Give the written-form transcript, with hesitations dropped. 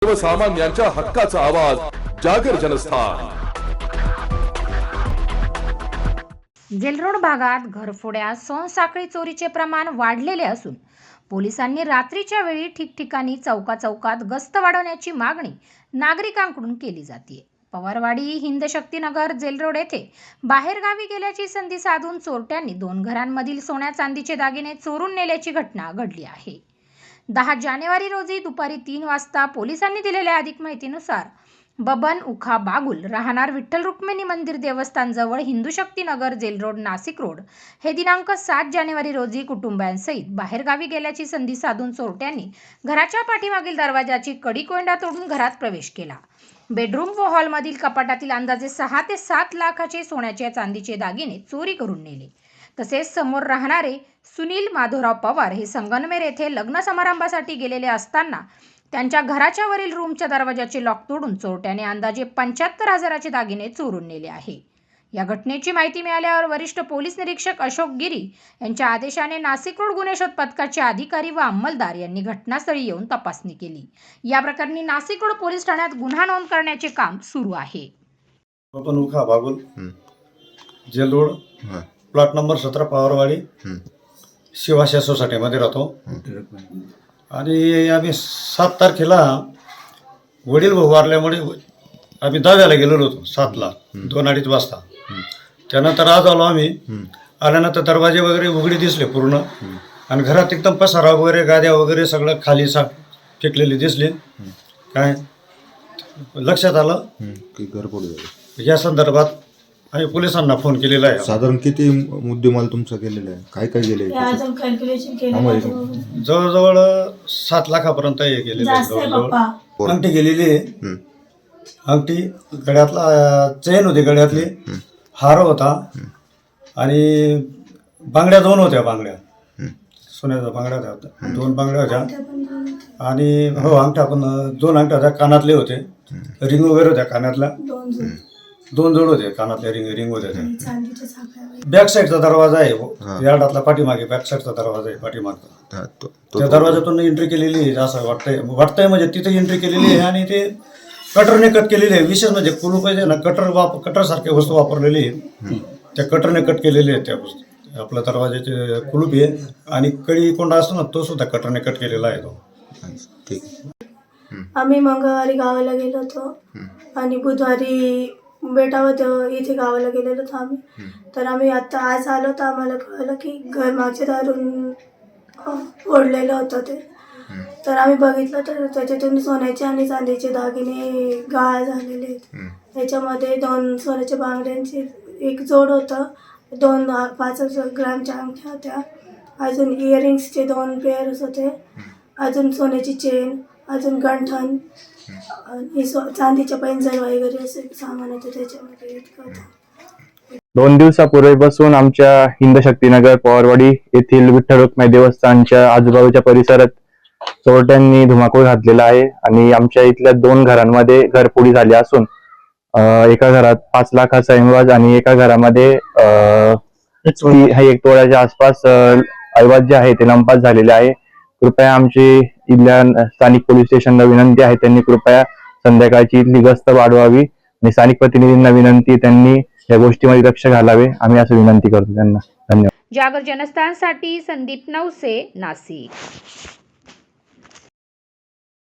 सर्वसामान्यांच्या हक्काचा आवाज जागर जनस्थान। जेलरोड भागात घरफोड्या सोनसाखळी चोरीचे प्रमाण वाढलेले असून पोलिसांनी रात्रीच्या वेळी ठिकठिकाणी चौकात गस्त वाढवण्याची मागणी नागरिकांकडून केली जाते। पवारवाडी हिंदशक्तीनगर जेलरोड येथे बाहेरगावी गेल्याची संधी साधून चोरट्यांनी 2 घरांमधील सोन्या चांदीचे दागिने चोरून नेल्याची घटना घडली आहे। 10 जानेवारी रोजी दुपारी 3 वाजता पोलिसांनी दिलेल्या अधिक माहितीनुसार बबन उखा बागुल राहणार विठ्ठल रुक्मिणी मंदिर देवस्थान जवळ हिंदुशक्तीनगर जेलरोड नाशिक रोड हे दिनांक 7 जानेवारी रोजी कुटुंबांसहित बाहेरगावी गेल्याची संधी साधून चोरट्यांनी घराच्या पाठीमागील दरवाजाची कडी कोंडा तोडून घरात प्रवेश केला। बेडरूम व हॉलमधील कपाटातील अंदाजे 6 ते 7 लाखाचे सोन्याचे चांदीचे दागिने चोरी करून नेले। तसेच समोर राहणारे सुनील माधवराव पवार हे संगमनेर येथे लग्न समारंभासाठी गेलेले असताना त्यांच्या घराच्या वरील रूमच्या दरवाजाचे लॉक तोडून चोरट्याने अंदाजे 75,000चे दागिने चोरून नेले आहे। या घटनेची माहिती मिळाल्यावर वरिष्ठ पोलीस निरीक्षक अशोक गिरी यांच्या आदेशाने नाशिक रोड गुन्हे शोध पथकाचे अधिकारी व अंमलदार यांनी घटनास्थळी येऊन तपासणी केली। या प्रकरणी नाशिक रोड पोलीस ठाण्यात गुन्हा नोंद करण्याचे काम सुरू आहे। Baban Ukha Bagul jail road plot number 17 Pawarwadi Shivasha सोसायटीमध्ये राहतो आणि आम्ही 7 तारखेला वडील भाऊ वारल्यामुळे आम्ही दाव्याला गेलेलो होतो 7ला 2-2:30 वाजता। त्यानंतर आज आलो आम्ही। आल्यानंतर दरवाजे वगैरे उघडे दिसले पूर्ण आणि घरात एकदम पसारा वगैरे गाद्या वगैरे सगळं खाली टेकलेले दिसले। काय लक्षात आलं की घरफोड झाली। या संदर्भात आम्ही पोलिसांना फोन केलेला आहे। साधारण किती मुद्देमाल तुमचा केलेला आहे, काय काय गेले? जवळजवळ 7 लाखापर्यंत हे गेलेले आहे। अंगठी गेलेली आहे, अंगठी गळ्यातला चेन होती, गळ्यातली हार होता आणि बांगड्या 2 होत्या, बांगड्या सोन्याच्या बांगड्या होत्या, 2 बांगड्या होत्या आणि हो अंगठ्या पण 2 अंगठ्या होत्या, कानातले होते, रिंग वगैरे होत्या कानातल्या 2 जोड होते, कानातल्या रिंग होत्या। बॅक साईडचा दरवाजा आहे यार्डातला, पाठीमागे बॅक साईडचा दरवाजा आहे पाठीमागचा। त्या दरवाजातून एंट्री केलेली आहे असं वाटतंय म्हणजे तिथे एंट्री केलेली आहे आणि ते कटरने कट केलेली आहे। विशेष म्हणजे कुलूप आहे ना, कटर सारख्या वस्तू वापरलेली आहे, त्या कटरने कट केलेली आहे। त्या वस्तू आपल्या दरवाजाचे कुलूप आहे आणि कडी कोंडा असतो ना, तो सुद्धा कटरने कट केलेला आहे तो। आम्ही मंगळवारी गावाला गेलो होतो आणि बुधवारी बेटावर इथे गावाला गेलेलो होतो आम्ही। तर आम्ही आता आज आलो तर आम्हाला कळलं की घर मागच्या दारून फोडलेलं होतं ते। तर आम्ही बघितलं तर त्याच्यातून सोन्याचे आणि चांदीचे दागिने गाळ झालेले आहेत। त्याच्यामध्ये 2 सोन्याच्या बांगड्यांचे एक जोड होतं, 2 5 ग्रामच्या अंगठ्या होत्या, अजून इयरिंग्सचे 2 पेअर्स होते, अजून सोन्याची चेन, अजून गंठण आणि चांदीच्या पैंजण वगैरे असे सामान होतं त्याच्यामध्ये इतकं होतं। 2 दिवसापूर्वीपासून आमच्या हिंदशक्तीनगर पवारवाडी येथील विठ्ठल रुक्मिणी देवस्थानच्या आजूबाजूच्या परिसरात चोरट्यांनी धुमाकूळ घातलेला आहे आणि आमच्या इथल्या 2 घरांमध्ये घरफोडी झाली असून एका घरात 5 लाखाचा ऐवज आणि एका घरामध्ये 1 तोळ्याच्या आसपास ऐवज जे आहे ते लंपास झालेले आहे। कृपया आमची इथल्या स्थानिक पोलीस स्टेशनला विनंती आहे, त्यांनी कृपया संध्याकाळची इथली गस्त वाढवावी आणि स्थानिक प्रतिनिधींना विनंती त्यांनी या गोष्टीमध्ये लक्ष घालावे, आम्ही असं विनंती करतो त्यांना। धन्यवाद। जागर जनस्थानसाठी संदीप नवसे, नाशिक।